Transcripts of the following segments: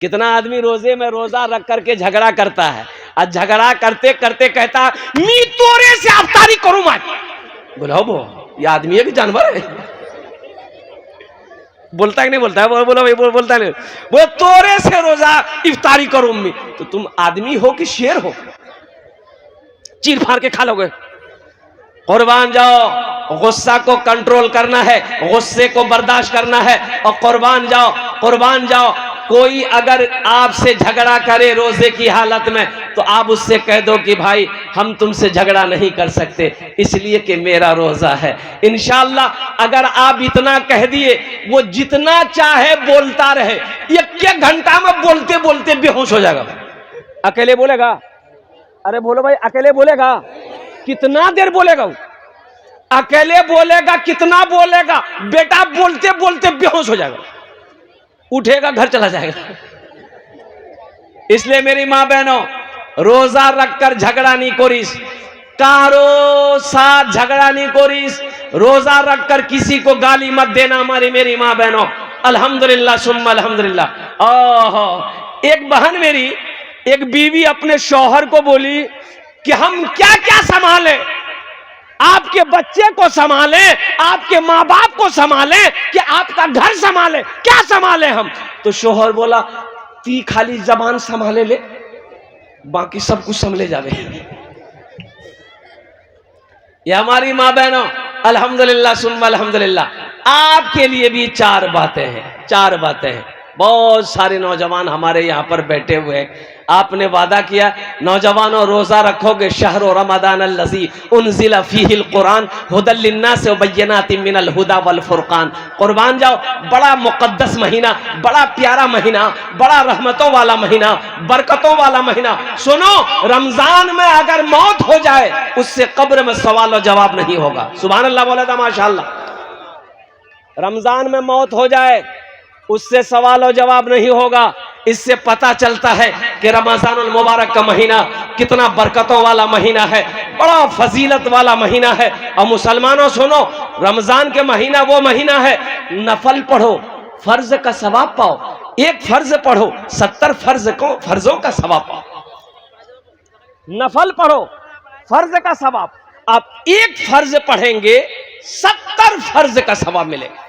कितना आदमी रोजे में रोजा रख करके झगड़ा करता है, और झगड़ा करते करते कहता मी तोरे से अफ्तारी करूं मैं। बोलो वो ये आदमी है कि जानवर है? बोलता है कि नहीं बोलता है? बोलो भाई, बोलता नहीं। वो तोरे से रोजा इफ्तारी करूं मैं। तो तुम आदमी हो कि शेर हो? चीर फाड़ के खा लोगे। कुर्बान जाओ, गुस्सा को कंट्रोल करना है, गुस्से को बर्दाश्त करना है, और कुर्बान जाओ, कुर्बान जाओ। कोई अगर आपसे झगड़ा करे रोजे की हालत में, तो आप उससे कह दो कि भाई हम तुमसे झगड़ा नहीं कर सकते इसलिए कि मेरा रोजा है। इंशाअल्लाह अगर आप इतना कह दिए, वो जितना चाहे बोलता रहे, 1 घंटा में बोलते बोलते बेहोश हो जाएगा। अकेले बोलेगा? अरे बोलो भाई, अकेले बोलेगा? कितना देर बोलेगा वो? अकेले बोलेगा, कितना बोलेगा? बेटा बोलते बोलते बेहोश हो जाएगा, उठेगा घर चला जाएगा। इसलिए मेरी मां बहनों, रोजा रखकर झगड़ा नहीं कोरिस, कारो साथ झगड़ा नहीं कोरिस। रोजा रखकर किसी को गाली मत देना हमारी मेरी मां बहनों। अल्हम्दुलिल्लाह सुम्मा अल्हम्दुलिल्लाह। ओहो, एक बहन मेरी, एक बीवी अपने शौहर को बोली कि हम क्या क्या संभाले, आपके बच्चे को संभाले, आपके माँ बाप को संभाले, कि आपका घर संभाले, क्या संभाले हम? तो शोहर बोला ती खाली जबान संभाले ले, बाकी सब कुछ संभले जावे। ये हमारी माँ बहनों, अल्हम्दुलिल्लाह सुम्मा अल्हम्दुलिल्लाह। आपके लिए भी 4 बातें हैं, 4 बातें हैं। बहुत सारे नौजवान हमारे यहाँ पर बैठे हुए हैं। आपने वादा किया नौजवानों रोजा रखोगे, शहर रमदान अल्लज़ी उन्ज़िला फ़ीहिल कुरान हुदल लिन्नास व बय्यिनातिम मिनल हुदा वल फुरकान। कुर्बान जाओ, बड़ा मुक़द्दस महीना, बड़ा प्यारा महीना, बड़ा रहमतों वाला महीना, बरकतों वाला महीना। सुनो, रमजान में अगर मौत हो जाए, उससे कब्र में सवाल और जवाब नहीं होगा। सुभान अल्लाह बोला था माशाअल्लाह। रमजान में मौत हो जाए, उससे सवाल और जवाब नहीं होगा। इससे पता चलता है कि रमजानुल मुबारक का महीना कितना बरकतों वाला महीना है, बड़ा फजीलत वाला महीना है। और मुसलमानों सुनो, रमजान के महीना वो महीना है, नफल पढ़ो फर्ज का सवाब पाओ। एक फर्ज पढ़ो 70 फर्जों का सवाब पाओ। नफल पढ़ो फर्ज का सवाब, आप एक फर्ज पढ़ेंगे 70 फर्ज का सवाब मिलेगा।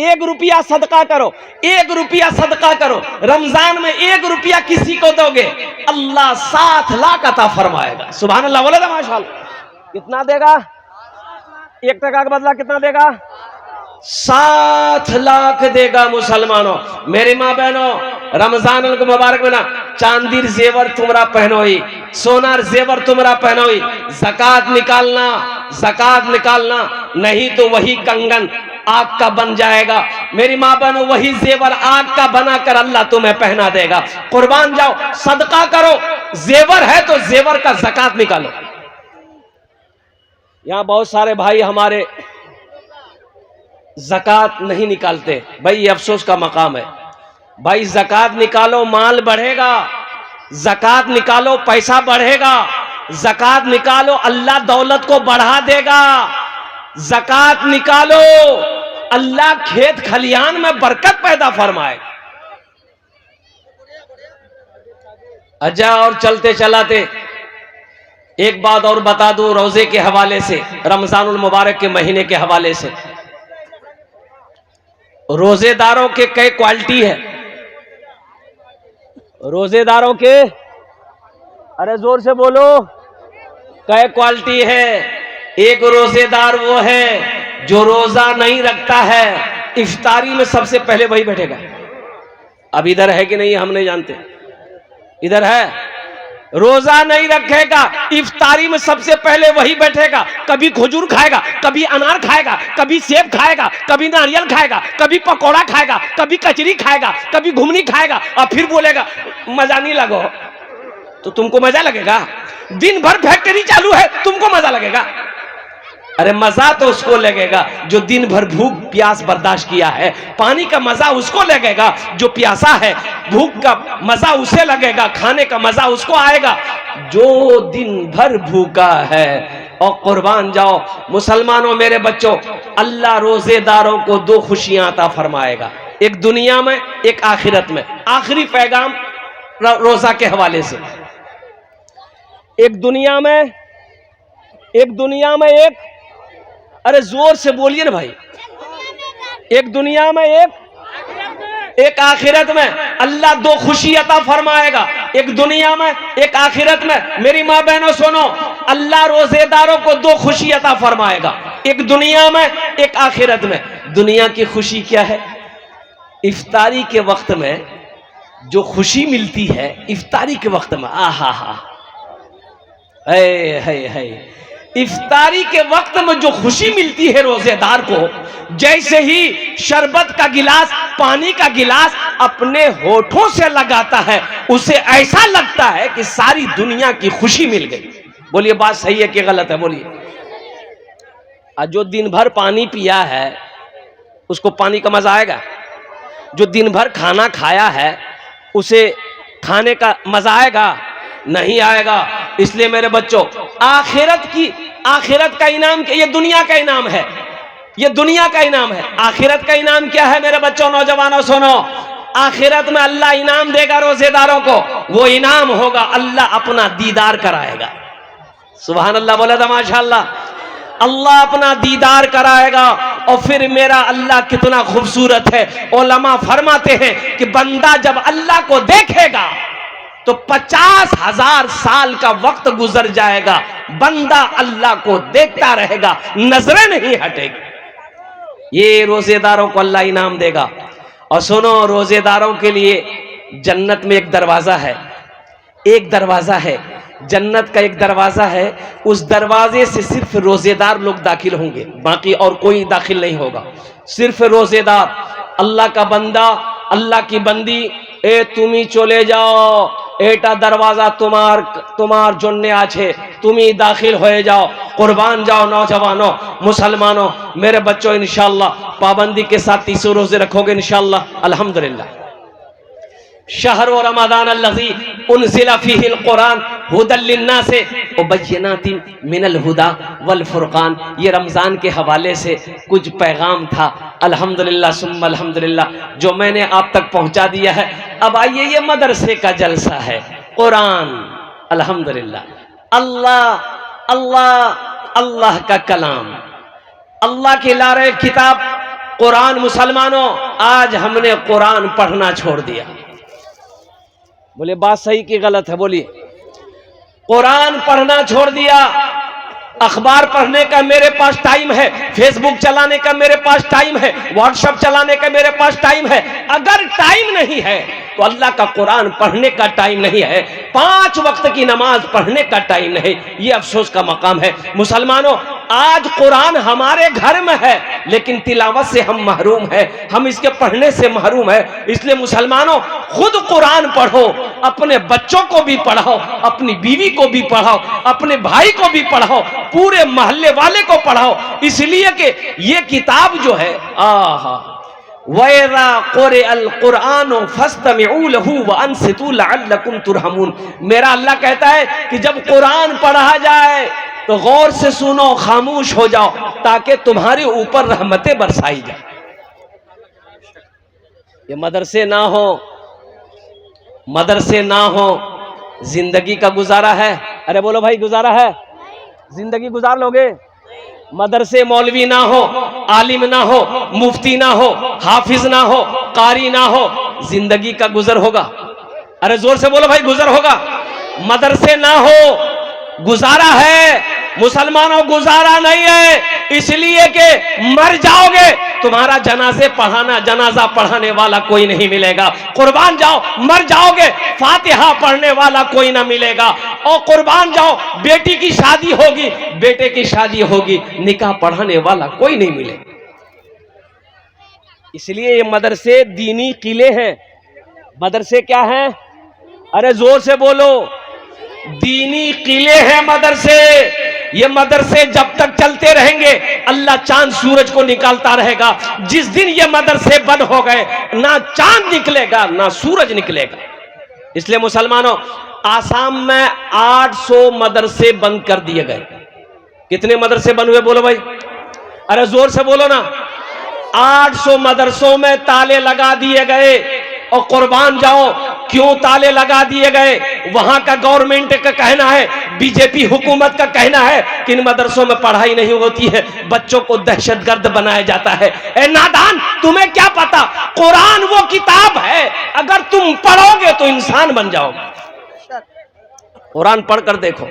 1 रुपया सदका करो, 1 रुपया सदका करो। रमजान में 1 रुपया किसी को दोगे, अल्लाह 7 लाख अता फरमाएगा। सुभान अल्लाह बोले था माशाअल्लाह। कितना देगा? 1 टका का बदला कितना देगा? 7 लाख देगा। मुसलमानों, मेरी माँ बहनों, रमजान को मुबारक में ना चांदीर जेवर तुमरा पहनोई, सोनार जेवर तुमरा पहनोई। ज़कात निकालना, ज़कात निकालना, नहीं तो वही कंगन आग का बन जाएगा। मेरी माँ बहनों, वही जेवर आग का बनाकर अल्लाह तुम्हें पहना देगा। कुर्बान जाओ, सदका करो। जेवर है तो जेवर का ज़कात निकालो। यहां बहुत सारे भाई हमारे ज़कात नहीं निकालते। भाई ये अफसोस का मकाम है। भाई ज़कात निकालो, माल बढ़ेगा। ज़कात निकालो, पैसा बढ़ेगा। ज़कात निकालो, अल्लाह दौलत को बढ़ा देगा। ज़कात निकालो, अल्लाह खेत खलियान में बरकत पैदा फरमाए। अच्छा, और चलते चलाते एक बात और बता दूं रोजे के हवाले से, रमजानुल मुबारक के महीने के हवाले से। रोजेदारों के कई क्वालिटी है। रोजेदारों के, अरे जोर से बोलो, कई क्वालिटी है। एक रोजेदार वो है जो रोजा नहीं रखता है, इफ्तारी में सबसे पहले वही बैठेगा। अब इधर है कि नहीं हम नहीं जानते, इधर है। रोजा नहीं रखेगा, इफ्तारी में सबसे पहले वही बैठेगा। कभी खजूर खाएगा, कभी अनार खाएगा, कभी सेब खाएगा, कभी नारियल खाएगा, कभी पकौड़ा खाएगा, कभी कचरी खाएगा, कभी घुमनी खाएगा, और फिर बोलेगा मजा नहीं लगो। तो तुमको मजा लगेगा? दिन भर फैक्ट्री चालू है, तुमको मजा लगेगा? अरे मजा तो उसको लगेगा जो दिन भर भूख प्यास बर्दाश्त किया है। पानी का मजा उसको लगेगा जो प्यासा है। भूख का मजा उसे लगेगा, खाने का मजा उसको आएगा जो दिन भर भूखा है। और कुर्बान जाओ मुसलमानों, मेरे बच्चों, अल्लाह रोजेदारों को 2 खुशियां अता फरमाएगा। एक दुनिया में एक आखिरत में। आखिरी पैगाम रोजा के हवाले से, एक दुनिया में एक, अरे जोर से बोलिए ना भाई, एक दुनिया में एक आखिरत में अल्लाह दो खुशी अता फरमाएगा। एक दुनिया में एक आखिरत में। मेरी माँ बहनों सुनो, अल्लाह रोजेदारों को दो खुशी अता फरमाएगा, एक दुनिया में एक आखिरत में। दुनिया की खुशी क्या है? इफ्तारी के वक्त में जो खुशी मिलती है, इफ्तारी के वक्त में, आहा हा, है इफ्तारी के वक्त में जो खुशी मिलती है रोजेदार को, जैसे ही शरबत का गिलास, पानी का गिलास अपने होठों से लगाता है, उसे ऐसा लगता है कि सारी दुनिया की खुशी मिल गई। बोलिए बात सही है कि गलत है? बोलिए। आज जो दिन भर पानी पिया है उसको पानी का मजा आएगा? जो दिन भर खाना खाया है उसे खाने का मजा आएगा? नहीं आएगा। इसलिए मेरे बच्चों, आखिरत का इनाम, ये दुनिया का इनाम है, ये दुनिया का इनाम है। आखिरत का इनाम क्या है मेरे बच्चों, नौजवानों सुनो। आखिरत में अल्लाह इनाम देगा रोजेदारों को। वो इनाम होगा, अल्लाह अपना दीदार कराएगा। सुभान अल्लाह बोला था माशाअल्लाह। अल्लाह अपना दीदार कराएगा। और फिर मेरा अल्लाह कितना खूबसूरत है। उलमा फरमाते हैं कि बंदा जब अल्लाह को देखेगा तो 50,000 साल का वक्त गुजर जाएगा, बंदा अल्लाह को देखता रहेगा, नजरें नहीं हटेगी। ये रोजेदारों को अल्लाह इनाम देगा। और सुनो, रोजेदारों के लिए जन्नत में एक दरवाजा है, एक दरवाजा है जन्नत का, एक दरवाजा है। उस दरवाजे से सिर्फ रोजेदार लोग दाखिल होंगे, बाकी और कोई दाखिल नहीं होगा। सिर्फ रोजेदार। अल्लाह का बंदा, अल्लाह की बंदी, ए तुमी चले जाओ, एटा दरवाजा तुम्हार जन्ने आछे, तुमी दाखिल हो जाओ, कुर्बान जाओ। नौजवानों, मुसलमानों, मेरे बच्चों, इंशाअल्लाह पाबंदी के साथ 30 रोजे रखोगे इंशाअल्लाह, अल्हम्दुलिल्लाह। शहर व रमज़ान अल्लज़ी उनज़िला फ़ीहिल कुरान हुदल लिन्नास व बय्यिनातिन मिनल हुदा वल फुरक़ान। ये रमज़ान के हवाले से कुछ पैगाम था, अल्हम्दुलिल्लाह सुम्मा अल्हम्दुलिल्लाह, जो मैंने आप तक पहुंचा दिया है। अब आइए, ये मदरसे का जलसा है, कुरान, अल्हम्दुलिल्लाह। अल्लाह अल्लाह अल्लाह का कलाम, अल्लाह की लारे किताब कुरान। मुसलमानों, आज हमने कुरान पढ़ना छोड़ दिया। बोले बात सही कि गलत है? बोलिए। कुरान पढ़ना छोड़ दिया। अखबार पढ़ने का मेरे पास टाइम है, फेसबुक चलाने का मेरे पास टाइम है, व्हाट्सएप चलाने का मेरे पास टाइम है। अगर टाइम नहीं है तो अल्लाह का कुरान पढ़ने का टाइम नहीं है, 5 वक्त की नमाज पढ़ने का टाइम नहीं। ये अफसोस का मकाम है। मुसलमानों, आज कुरान हमारे घर में है, लेकिन तिलावत से हम महरूम हैं, हम इसके पढ़ने से महरूम हैं। इसलिए मुसलमानों, खुद कुरान पढ़ो, अपने बच्चों को भी पढ़ाओ, अपनी बीवी को भी पढ़ाओ, अपने भाई को भी पढ़ाओ, पूरे मोहल्ले वाले को पढ़ाओ। इसलिए कि ये किताब जो है, आहा, वैरा क़ुरे अल कुरान फस्तमिऊ लहू व अंसितू लअल्लकुम तुरहमून। मेरा अल्लाह कहता है कि जब कुरान पढ़ा जाए तो गौर से सुनो, खामोश हो जाओ, ताकि तुम्हारे ऊपर रहमतें बरसाई जाए। ये मदरसे ना हो, मदरसे ना हो, जिंदगी का गुजारा है? अरे बोलो भाई, गुजारा है? जिंदगी गुजार लोगे? मदरसे मौलवी ना हो, आलिम ना हो, मुफ्ती ना हो, हाफिज ना हो, कारी ना हो, जिंदगी का गुजर होगा? अरे जोर से बोलो भाई, गुजर होगा? मदरसे ना हो, गुजारा है? मुसलमानों, गुजारा नहीं है। इसलिए कि मर जाओगे, तुम्हारा जनाजा पढ़ाने वाला कोई नहीं मिलेगा। कुर्बान जाओ, मर जाओगे, फातिहा पढ़ने वाला कोई ना मिलेगा। और कुर्बान जाओ, बेटी की शादी होगी, बेटे की शादी होगी, निकाह पढ़ाने वाला कोई नहीं मिलेगा। इसलिए ये मदरसे दीनी किले हैं। मदरसे क्या हैं? अरे जोर से बोलो, दीनी किले हैं मदरसे। ये मदरसे जब तक चलते रहेंगे, अल्लाह चांद सूरज को निकालता रहेगा। जिस दिन ये मदरसे बंद हो गए, ना चांद निकलेगा ना सूरज निकलेगा। इसलिए मुसलमानों, आसाम में 800 मदरसे बंद कर दिए गए। कितने मदरसे बंद हुए बोलो भाई? अरे जोर से बोलो ना। 800 मदरसों में ताले लगा दिए गए। और कुर्बान जाओ, क्यों ताले लगा दिए गए? वहां का गवर्नमेंट का कहना है, बीजेपी हुकूमत का कहना है कि इन मदरसों में पढ़ाई नहीं होती है, बच्चों को दहशतगर्द बनाया जाता है। ए नादान, तुम्हें क्या पता, कुरान वो किताब है, अगर तुम पढ़ोगे तो इंसान बन जाओगे। कुरान पढ़कर देखो,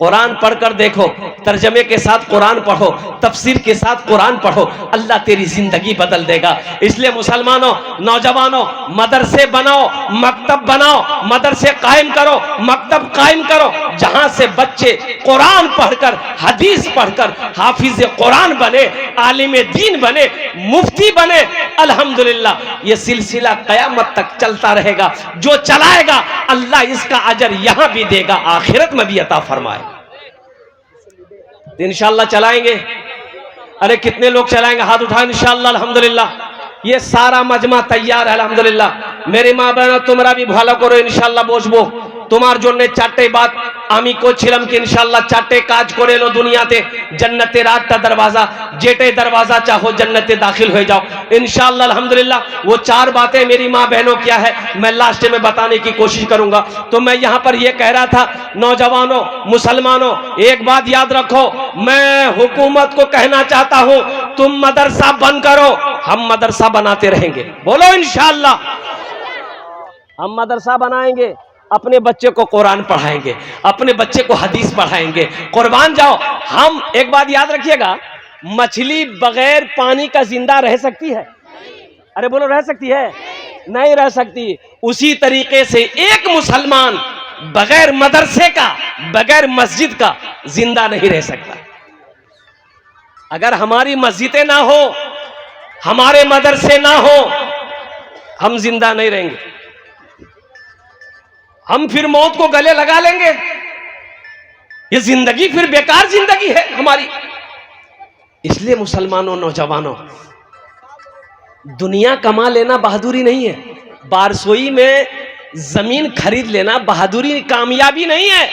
कुरान पढ़कर देखो, तर्जमे के साथ कुरान पढ़ो, तफसीर के साथ कुरान पढ़ो, अल्लाह तेरी जिंदगी बदल देगा। इसलिए मुसलमानों, नौजवानों, मदरसे बनाओ, मकतब बनाओ, मदरसे कायम करो, मकतब कायम करो, जहां से बच्चे कुरान पढ़कर, हदीस पढ़कर हाफिज कुरान बने, आलिम दीन बने, मुफ्ती बने। अल्हम्दुलिल्लाह ये सिलसिला कयामत तक चलता रहेगा। जो चलाएगा अल्लाह इसका अजर यहां भी देगा, आखिरत में भी अता फरमाए। इंशाअल्लाह चलाएंगे। अरे कितने लोग चलाएंगे? हाथ उठाएं इंशाअल्लाह। अल्हम्दुलिल्लाह ये सारा मजमा तैयार है। अल्हम्दुलिल्लाह मेरी माँ बहनों, तुम्हारा भी भाला करो इंशाअल्लाह। बोझबो তোমার জন্য চারটে বাত আমি করছিলাম কি ইনশাআল্লাহ চারটে কাজ করে লো দুনিয়াতে, জান্নাতের 8টা दरवाजा, जेटे दरवाजा चाहो जन्नते दाखिल हो जाओ इंशाअल्लाह। अल्हम्दुलिल्लाह वो 4 बातें मेरी माँ बहनों क्या है मैं लास्ट में बताने की कोशिश करूंगा। तो मैं यहां पर ये कह रहा था, नौजवानों, मुसलमानों, एक बात याद रखो, मैं हुकूमत को कहना चाहता हूं, तुम मदरसा बंद करो, हम मदरसा बनाते रहेंगे। बोलो इंशाअल्लाह हम मदरसा बनाएंगे, अपने बच्चे को कुरान पढ़ाएंगे, अपने बच्चे को हदीस पढ़ाएंगे। कुर्बान जाओ। हम एक बात याद रखिएगा, मछली बगैर पानी का जिंदा रह सकती है? अरे बोलो, रह सकती है? नहीं रह सकती। उसी तरीके से एक मुसलमान बगैर मदरसे का, बगैर मस्जिद का जिंदा नहीं रह सकता। अगर हमारी मस्जिदें ना हो, हमारे मदरसे ना हो, हम जिंदा नहीं रहेंगे। हम फिर मौत को गले लगा लेंगे। ये जिंदगी फिर बेकार जिंदगी है हमारी। इसलिए मुसलमानों, नौजवानों, दुनिया कमा लेना बहादुरी नहीं है, बारसोई में जमीन खरीद लेना बहादुरी, कामयाबी नहीं है।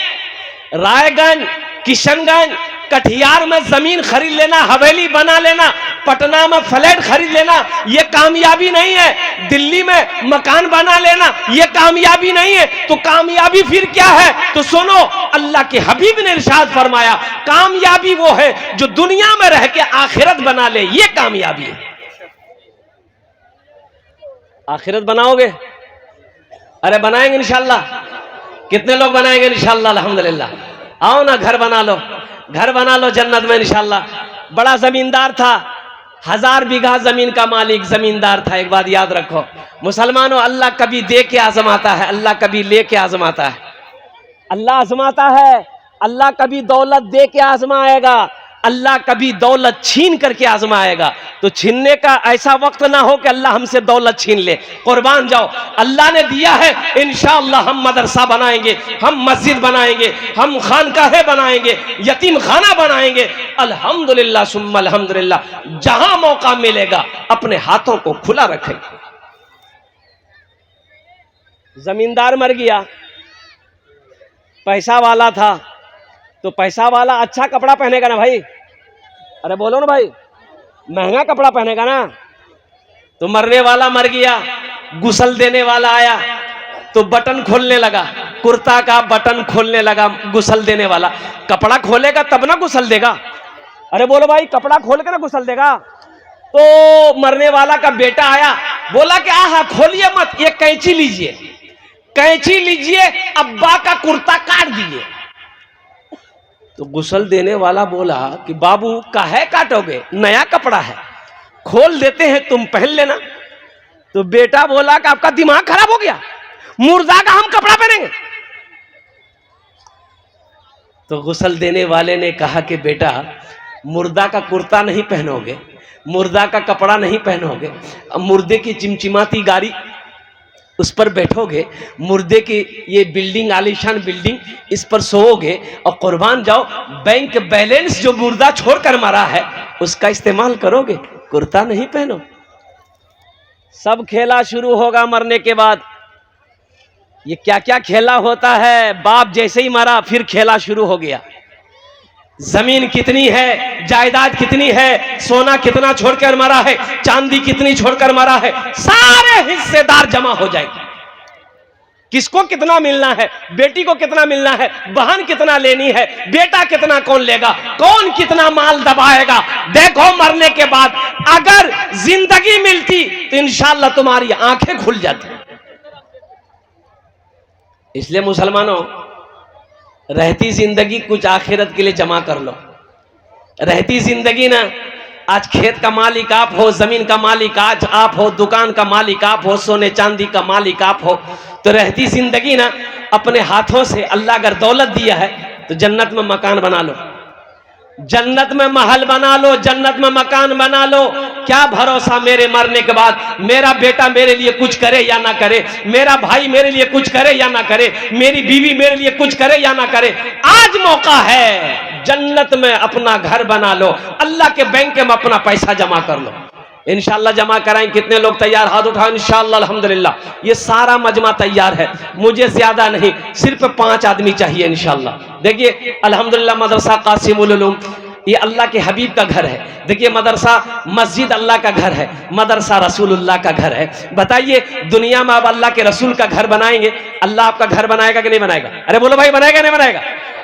रायगंज, किशनगंज, कटिहार में जमीन खरीद लेना, हवेली बना लेना, पटना में फ्लैट खरीद लेना, यह कामयाबी नहीं है। दिल्ली में मकान बना लेना, यह कामयाबी नहीं है। तो कामयाबी फिर क्या है? तो सुनो, अल्लाह के हबीब ने इरशाद फरमाया, कामयाबी वो है जो दुनिया में रह के आखिरत बना ले, यह कामयाबी है। आखिरत बनाओगे? अरे बनाएंगे इंशाअल्लाह। कितने लोग बनाएंगे इंशाअल्लाह? अल्हम्दुलिल्लाह। आओ ना, घर बना लो, घर बना लो जन्नत में इंशाअल्लाह। बड़ा जमींदार था, 1000 बीघा जमीन का मालिक जमींदार था। एक बात याद रखो मुसलमानों, अल्लाह कभी दे के आजमाता है, अल्लाह कभी ले के आजमाता है। अल्लाह आजमाता है, अल्लाह कभी दौलत दे के आजमाएगा, अल्लाह कभी दौलत छीन करके आजमाएगा। तो छीनने का ऐसा वक्त ना हो कि अल्लाह हमसे दौलत छीन ले। कुर्बान जाओ, अल्लाह ने दिया है, इंशाअल्लाह हम मदरसा बनाएंगे, हम मस्जिद बनाएंगे, हम खानकाहे बनाएंगे, यतीम खाना बनाएंगे। अल्हम्दुलिल्लाह सुम्मा अल्हम्दुलिल्लाह। जहां मौका मिलेगा अपने हाथों को खुला रखेंगे। जमींदार मर गया, पैसा वाला था, तो पैसा वाला अच्छा कपड़ा पहनेगा ना भाई? अरे बोलो ना भाई, महंगा कपड़ा पहनेगा ना। तो मरने वाला मर गया, गुसल देने वाला आया, तो बटन खोलने लगा, कुर्ता का बटन खोलने लगा गुसल देने वाला। कपड़ा खोलेगा तब ना गुसल देगा। अरे बोलो भाई, कपड़ा खोल के ना गुसल देगा। तो मरने वाला का बेटा आया, बोला कि आहा खोलिए मत, ये कैंची लीजिए, कैंची लीजिए, अब्बा का कुर्ता काट दीजिए। तो गुसल देने वाला बोला कि बाबू काहे काटोगे, नया कपड़ा है, खोल देते हैं, तुम पहन लेना। तो बेटा बोला कि आपका दिमाग खराब हो गया, मुर्दा का हम कपड़ा पहनेंगे। तो गुसल देने वाले ने कहा कि बेटा, मुर्दा का कुर्ता नहीं पहनोगे, मुर्दा का कपड़ा नहीं पहनोगे, मुर्दे की चिमचिमाती गाड़ी उस पर बैठोगे, मुर्दे की ये बिल्डिंग, आलीशान बिल्डिंग, इस पर सोओगे, और कुर्बान जाओ बैंक बैलेंस जो मुर्दा छोड़कर मरा है उसका इस्तेमाल करोगे, कुर्ता नहीं पहनो। सब खेला शुरू होगा मरने के बाद। ये क्या क्या खेला होता है, बाप जैसे ही मरा फिर खेला शुरू हो गया। जमीन कितनी है, जायदाद कितनी है, सोना कितना छोड़कर मरा है, चांदी कितनी छोड़कर मरा है, सारे हिस्सेदार जमा हो जाएंगे। किसको कितना मिलना है, बेटी को कितना मिलना है, बहन कितना लेनी है, बेटा कितना कौन लेगा, कौन कितना माल दबाएगा। देखो मरने के बाद अगर जिंदगी मिलती तो इंशाअल्लाह तुम्हारी आंखें खुल जाती। इसलिए मुसलमानों, रहती जिंदगी कुछ आखिरत के लिए जमा कर लो। रहती जिंदगी ना, आज खेत का मालिक आप हो, जमीन का मालिक आज आप हो, दुकान का मालिक आप हो, सोने चांदी का मालिक आप हो, तो रहती जिंदगी ना अपने हाथों से अल्लाह अगर दौलत दिया है तो जन्नत में मकान बना लो, जन्नत में महल बना लो, जन्नत में मकान बना लो। क्या भरोसा मेरे मरने के बाद मेरा बेटा मेरे लिए कुछ करे या ना करे, मेरा भाई मेरे लिए कुछ करे या ना करे, मेरी बीवी मेरे लिए कुछ करे या ना करे। आज मौका है, जन्नत में अपना घर बना लो, अल्लाह के बैंक में अपना पैसा जमा कर लो। इंशाअल्लाह जमा कराएं। कितने लोग तैयार, हाथ उठाओ। इंशाअल्लाह अल्हम्दुलिल्लाह ये सारा मजमा तैयार है, मुझे ज्यादा नहीं, सिर्फ 5 आदमी चाहिए इंशाअल्लाह। देखिए अल्हम्दुलिल्लाह मदरसा कासिमुल उलूम ये अल्लाह के हबीब का घर है। देखिए मदरसा मस्जिद अल्लाह का घर है, मदरसा रसूलुल्लाह का घर है। बताइए दुनिया में आप अल्लाह के रसूल का घर बनाएंगे, अल्लाह आपका घर बनाएगा कि नहीं बनाएगा? अरे बोलो भाई, बनाएगा नहीं बनाएगा?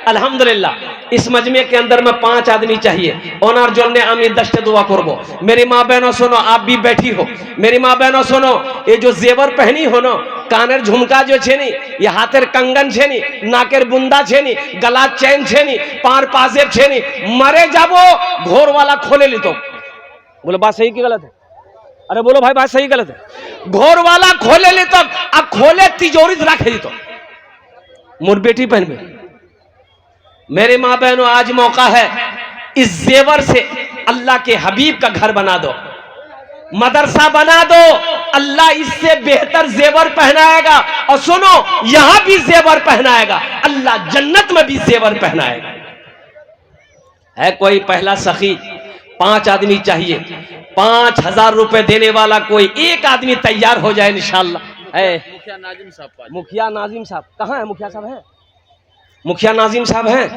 अल्हम्दुलिल्लाह इस मजमे के अंदर में 5 आदमी चाहिए। ओनर जोड़ने आमी दस्ते दुआ करबो। मेरी माँ बहनों सुनो, आप भी बैठी हो, मेरी माँ बहनों सुनो, ये जो जेवर पहनी हो नो, कानेर झुमका जो छे नी, ये हाथेर कंगन छे नी, नाकेर बुंदा छे नी, गला चैन छे नी, पार पाजेब छे नी, मरे जाबो घोर वाला खोले ली तो। बोलो बात सही की गलत है? अरे बोलो भाई बात सही गलत है? घोर वाला खोले ली तो, अब खोले तिजोरी रखे दी तो मोर बेटी पहन में। मेरे माँ बहनों आज मौका है, इस जेवर से अल्लाह के हबीब का घर बना दो, मदरसा बना दो, अल्लाह इससे बेहतर जेवर पहनाएगा। और सुनो, यहां भी जेवर पहनाएगा, अल्लाह जन्नत में भी जेवर पहनाएगा। है कोई पहला सखी? 5 आदमी चाहिए, 5000 रुपए देने वाला कोई एक आदमी तैयार हो जाए इंशाअल्लाह। है मुखिया नाजिम साहब। मुखिया नाजिम साहब कहाँ है? मुखिया साहब है? मुखिया नाजिम साहब हैं?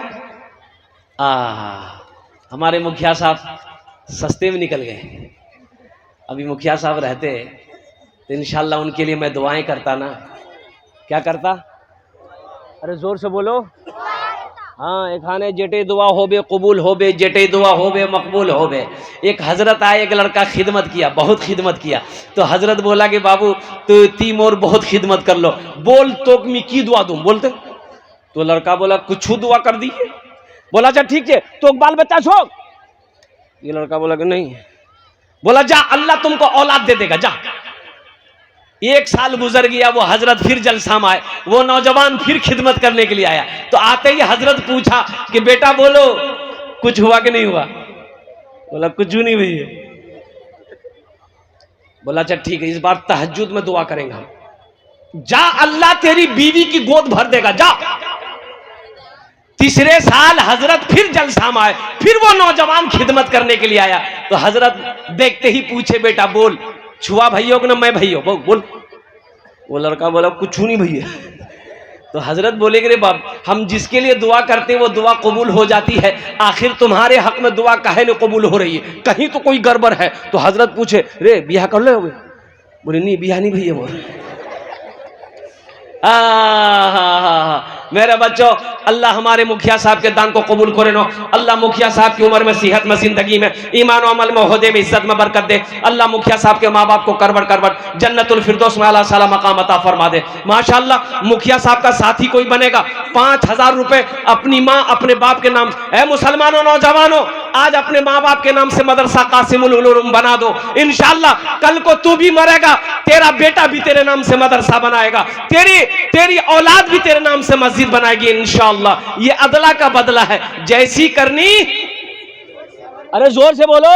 हमारे मुखिया साहब सस्ते में निकल गए। अभी मुखिया साहब रहते तो इंशाल्लाह उनके लिए मैं दुआएं करता ना। क्या करता? अरे जोर से बोलो। हाँ, एक खाने जेटे दुआ होबे कबूल होबे, जेटे दुआ होबे मकबूल होबे। एक हजरत आए, एक लड़का खिदमत किया, बहुत खिदमत किया, तो हजरत बोला कि बाबू तो तीम और बहुत खिदमत कर लो, बोल तो मैं की दुआ दूं? बोलते तो लड़का बोला कुछ दुआ कर दी। बोला अच्छा ठीक है, तो बाल बच्चा छोड़। ये लड़का बोला कि नहीं। बोला जा, अल्लाह तुमको औलाद दे देगा, जा। 1 साल गुजर गया, वो हजरत फिर जलसा में आए, वो नौजवान फिर खिदमत करने के लिए आया। तो आते ही हजरत पूछा कि बेटा बोलो कुछ हुआ कि नहीं हुआ? बोला कुछ नहीं हुई है। बोला अच्छा ठीक है, इस बार तहज्जुद में दुआ करेंगे हम। जा, अल्लाह तेरी बीवी की गोद भर देगा, जा। तीसरे साल हजरत फिर जलसा में आए, फिर वो नौजवान खिदमत करने के लिए आया। तो हजरत देखते ही पूछे बेटा बोल छुआ भैया को ना मैं भैया? बोल। वो लड़का बोला कुछ नहीं भैया। तो हजरत बोले कि रे बाप, हम जिसके लिए दुआ करते हैं वो दुआ कबूल हो जाती है, आखिर तुम्हारे हक में दुआ काहे न कबूल हो रही है? कहीं तो कोई गड़बड़ है। तो हजरत पूछे रे बियाह कर ले? बोले नहीं बियाह नहीं भैया। बोल मेरे बच्चों, अल्लाह हमारे मुखिया साहब के दान को कबूल करे नो। अल्लाह मुखिया साहब की उम्र में, सेहत में, जिंदगी में, ईमान और अमल में, ओहदे में, इज्जत में बरकत दे। अल्लाह मुखिया साहब के माँ बाप को करबट जन्नतुल फिरदौस में अल्लाह साला मकाम अता फरमा दे। माशाअल्लाह मुखिया साहब का साथी कोई बनेगा, 5000 रुपए अपनी माँ अपने बाप के नाम। है मुसलमानों, नौजवानों, आज अपने माँ बाप के नाम से मदरसा कासिमुल उलूम बना दो। इंशाअल्लाह कल को तू भी मरेगा, तेरा बेटा भी तेरे नाम से मदरसा बनाएगा, तेरी औलाद भी तेरे नाम से मस्जिद बनाएगी इंशाअल्लाह। ये अदला का बदला है, जैसी करनी, अरे जोर से बोलो,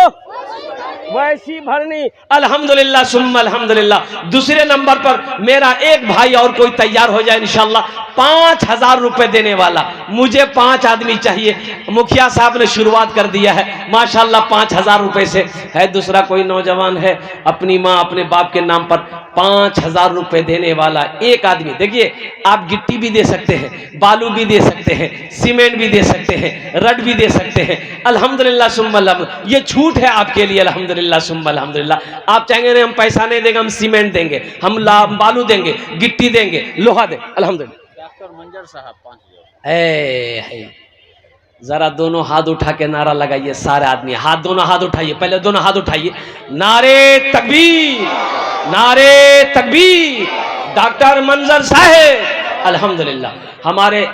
वैसी भरनी। अल्हम्दुलिल्लाह सुम्मा अल्हम्दुलिल्लाह। दूसरे नंबर पर मेरा एक भाई और कोई तैयार हो जाए इंशाअल्लाह, 5000 रुपए देने वाला, मुझे 5 आदमी चाहिए। मुखिया साहब ने शुरुआत कर दिया है माशाल्लाह 5,000 रुपए से है। दूसरा कोई नौजवान है अपनी माँ अपने बाप के नाम पर 5,000 रुपए देने वाला एक आदमी। देखिए आप गिट्टी भी दे सकते हैं, बालू भी दे सकते हैं, सीमेंट भी दे सकते हैं, रड भी दे सकते हैं। अल्हम्दुलिल्लाह सुम्मा अल्हम्दुलिल्लाह, ये छूट है आपके लिए। अल्हम्दुलिल्लाह सुम्मा अल्हम्दुलिल्लाह। आप चाहेंगे नहीं हम पैसा नहीं देंगे, हम सीमेंट देंगे, हम बालू देंगे, गिट्टी देंगे, लोहा देंगे। अल्हम्दुलिल्लाह। डॉक्टर मंजर साहब 5 है जरा दोनों हाथ उठा के नारा लगाइए सारे आदमी। हाथ दोनों हाथ उठाइए, पहले दोनों हाथ उठाइए। नारे तकबीर, नारे तकबीर। डॉक्टर मंजर साहब अल्हम्दुलिल्लाह। हमारे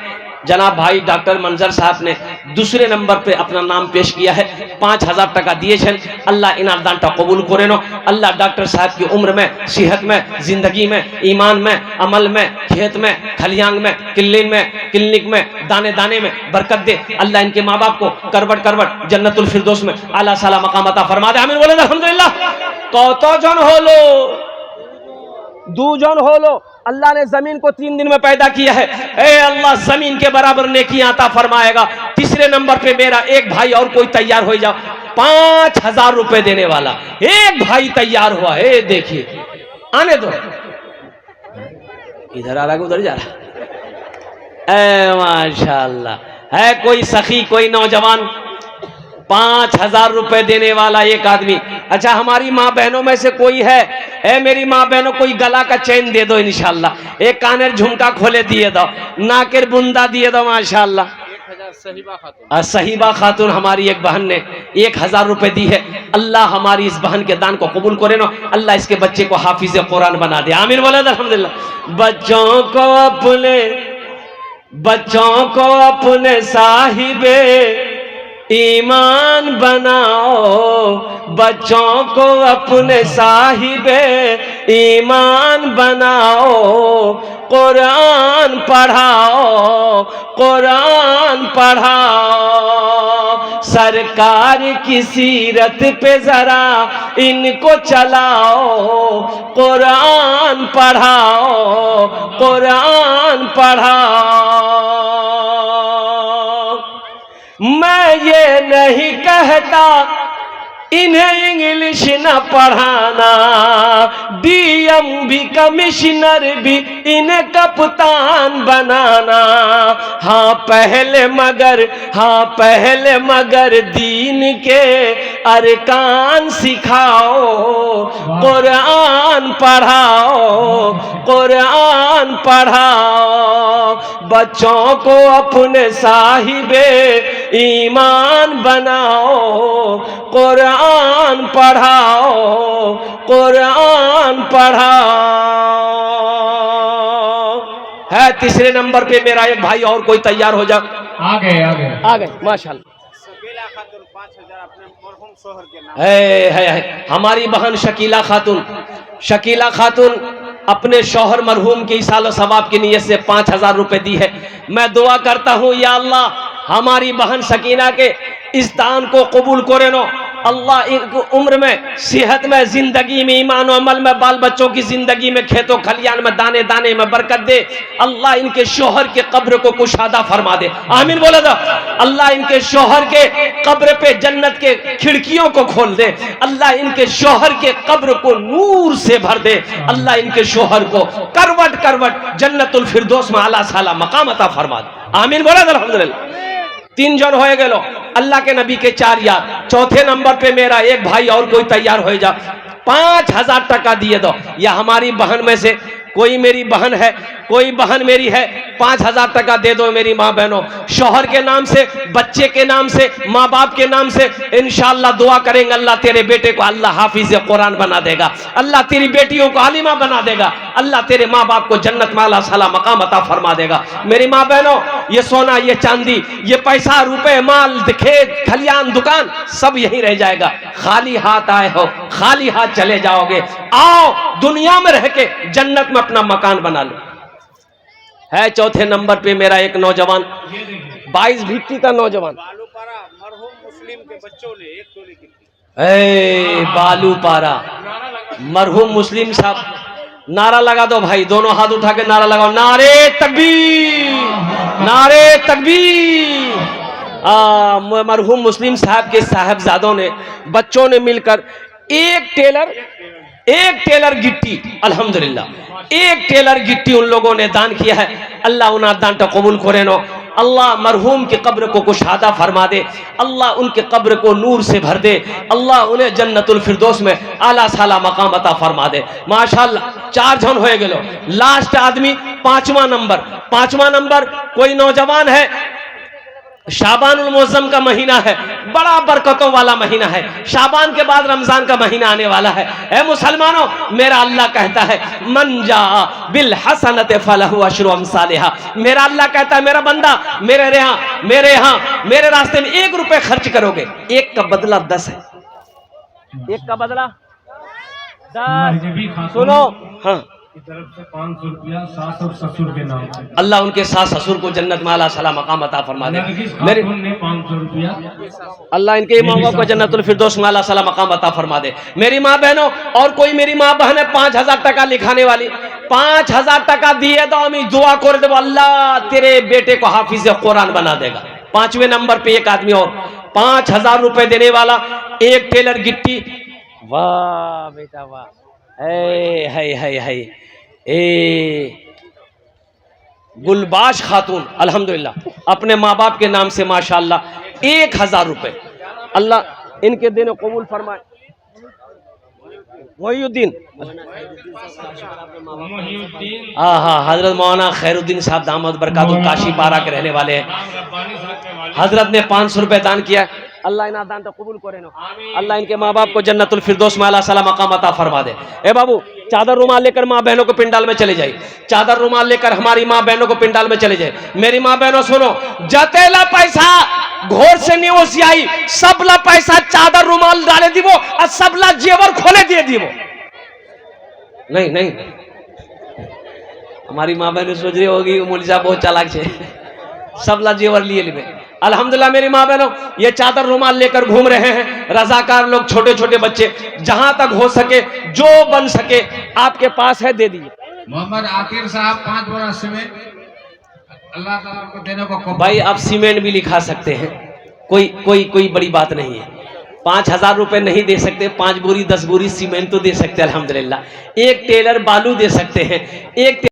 जनाब भाई डॉक्टर मंजर साहब ने दूसरे नंबर पे अपना नाम पेश किया है। 5,000 टका दिए छन। अल्लाह इनाम दानटा कबूल करे नो। अल्लाह डॉक्टर साहब की उम्र में, सेहत में, जिंदगी में, ईमान में, अमल में, खेत में, खलियान में, क्लिनिक में, दाने दाने में बरकत दे। अल्लाह इनके माँ बाप को करवट करवट जन्नतुल फिरदौस में आला साला मकाम अता फरमा दे। आमीन बोले अल्हम्दुलिल्लाह। कतो जन होलो, 2 जन होलो। अल्लाह ने जमीन को 3 दिन में पैदा किया है। ए अल्लाह जमीन के बराबर नेकियां अता फरमाएगा। तीसरे नंबर पे मेरा एक भाई और कोई तैयार हो जाओ, 5,000 रुपए देने वाला एक भाई तैयार हुआ है। देखिए आने दो, इधर आ रहा उधर जा रहा। ए माशाअल्लाह। है कोई सखी, कोई नौजवान 5,000 रुपए देने वाला एक आदमी। अच्छा हमारी माँ बहनों में से कोई है? ए मेरी माँ बहनों कोई गला का चैन दे दो इंशाल्लाह। एक कानेर झुमका खोले दिए दो, नाकेर बुंदा दिए दो माशाल्लाह। 1,000 सहीबा खातून। सहीबा खातून हमारी एक बहन ने 1,000 रुपए दी है। अल्लाह हमारी इस बहन के दान को कबूल करे ना। अल्लाह इसके बच्चे को हाफिज कुरान बना दे। आमीन बोले अल्हम्दुलिल्लाह। बच्चों को अपने साहिबे ईमान बनाओ, बच्चों को अपने साहिबे ईमान बनाओ। कुरान पढ़ाओ, कुरान पढ़ाओ। सरकार की सीरत पे जरा इनको चलाओ। कुरान पढ़ाओ, कुरान पढ़ाओ। मैं ये नहीं कहता इन्हें इंग्लिश न पढ़ाना, डीएम भी कमिश्नर भी इन्हें कप्तान बनाना। हाँ पहले मगर दीन के अरकान सिखाओ। कुरान पढ़ाओ, कुरान पढ़ाओ। बच्चों को अपने साहिबे ईमान बनाओ। कुरान पढ़ाओ, कुरान पढ़ाओ। है तीसरे नंबर पे मेरा एक भाई और कोई तैयार हो जा। आ गए माशाल्लाह। शकीला खातून 5,000 अपने मरहूम शोहर के नाम। है हमारी बहन शकीला खातून अपने शौहर मरहूम की इसाल सवाब की नीयत से 5,000 रुपए दी है। मैं दुआ करता हूँ या अल्लाह हमारी बहन शकीना के इस दान को कबूल करे नो। अल्लाह इनको उम्र में, सेहत में, जिंदगी में, ईमान और अमल में, बाल बच्चों की जिंदगी में, खेतों खलियान में, दाने दाने में बरकत दे। अल्लाह इनके शौहर के कब्र को कुशादा फरमा दे। आमीन बोला था। अल्लाह इनके शौहर के कब्र पे जन्नत के खिड़कियों को खोल दे। अल्लाह इनके शौहर के कब्र को नूर से भर दे। अल्लाह इनके शौहर को करवट करवट जन्नतुल फिरदौस में आला साला मकाम अता फरमा दे। आमीन बोला था। अल्हम्दुलिल्लाह। 3 जन हो गए। अल्लाह के नबी के 4 यार। चौथे नंबर पे मेरा एक भाई और कोई तैयार हो जा। 5,000 टका दिए दो। या हमारी बहन में से कोई मेरी बहन है, कोई बहन मेरी है, 5,000 टका दे दो मेरी माँ बहनों। शौहर के नाम से, बच्चे के नाम से, माँ बाप के नाम से इंशाअल्लाह दुआ करेंगे। अल्लाह तेरे बेटे को अल्लाह हाफिज कुरान बना देगा। अल्लाह तेरी बेटियों को आलिमा बना देगा। अल्लाह तेरे माँ बाप को जन्नत में आला साला मकाम अता फरमा देगा। मेरी माँ बहनों, ये सोना, ये चांदी, ये पैसा, रुपए, माल, खेत खलियान, दुकान सब यही रह जाएगा। खाली हाथ आए हो, खाली हाथ चले जाओगे। आओ दुनिया में रह के जन्नत में अपना मकान बना लो। है चौथे नंबर पे मेरा एक नौजवान, 22 भिट्टी का नौजवान। बालूपारा मरहूम मुस्लिम के बच्चों ने 1 तोले की। बालूपारा मरहूम मुस्लिम साहब नारा लगा दो भाई, दोनों हाथ उठा के नारा लगाओ, नारे तकबीर, नारे तकबीर। मरहूम मुस्लिम साहब के साहबजादों ने, बच्चों ने मिलकर एक टेलर गिट्टी, अल्हम्दुलिल्लाह एक टेलर गिट्टी उन लोगों ने दान किया है। अल्लाह उन दान का कबूल करे नो। अल्लाह मरहूम की कब्र को कुशादा फरमा दे, अल्लाह उनके कब्र को नूर से भर दे, अल्लाह उन्हें जन्नतुल फिरदौस में आला साला मकाम अता फरमा दे। माशाअल्लाह 4 जन हो गए। लास्ट आदमी 5वां नंबर कोई नौजवान है, शाबानुल मुअज्जम का महीना है, बड़ा बरकतों वाला महीना है। शाबान के बाद रमजान का महीना आने वाला है। ऐ मुसलमानों, मेरा अल्लाह कहता है मन जा बिल हसनत फलहु अशरु अमसालिहा। मेरा अल्लाह कहता है मेरा बंदा मेरे यहाँ मेरे रास्ते में 1 रुपए खर्च करोगे, 1 का बदला 10 है। 1 का बदला 10। सुनो, हाँ, की तरफ से 500 रुपया सास और ससुर के नाम से। अल्लाह उनके सास ससुर को जन्नत में आला साला मकाम अता फरमा दे। मेरे ने 500 रुपया, अल्लाह इनके माँ बाप को जन्नतुल फिरदौस में आला साला मकाम अता फरमा दे। मेरी माँ बहनों, और कोई मेरी माँ बहन है 5000 टाका लिखाने वाली, 5000 टाका दिए तो हम दुआ कर दे, अल्लाह तेरे बेटे को हाफिज कुरान बना देगा। 5वें नंबर पे एक आदमी और 5000 रुपए देने वाला, एक टेलर गिट्टी। वाह बेटा वाह, है गुलबाश खातून अल्हम्दुलिल्लाह अपने माँ बाप के नाम से माशाअल्लाह 1000 रुपए, अल्लाह इनके दिन कबूल फरमाए। मोहिउद्दीन, हाँ, हजरत मौलाना खैरुद्दीन साहब दामद बरकातुहू काशी पारा के रहने वाले हैं। हजरत ने 500 रुपए दान किया। अल्लाह इना दान तो कबूल करे नो। अल्लाह इनके माँ बाप को जन्नतुल फिरदौस में आला साला मकाम अता फरमा दे। ए बाबू, चादर रुमाल लेकर माँ बहनों को पिंडाल में चले जाए, चादर रुमाल लेकर हमारी माँ बहनों को पिंडाल में चले जाए। मेरी माँ बहनों सुनो, जतेला पैसा घोर से नहीं ओसियाई, सबला पैसा चादर रुमाल डाले दीवो और सबला जेवर खोले दिए दीवो। नहीं, हमारी माँ बहन सोच रही होगी मौलवी साहब बहुत चालाक है, सबला जेवर लिए लिबे। अल्हम्दुलिल्लाह मेरी माँ बहनों, ये चादर रुमाल लेकर घूम रहे हैं रजाकार लोग, छोटे छोटे बच्चे। जहां तक हो सके, जो बन सके आपके पास है दे दीजिए। मोहम्मद आकिर साहब 5 बोरा सीमेंट अल्लाह ताला को देने को। भाई आप सीमेंट भी लिखा सकते हैं, कोई बड़ी बात नहीं है। 5000 रुपए नहीं दे सकते, 5 बोरी 10 बोरी सीमेंट तो दे सकते हैं अल्हम्दुलिल्लाह। एक टेलर बालू दे सकते हैं, एक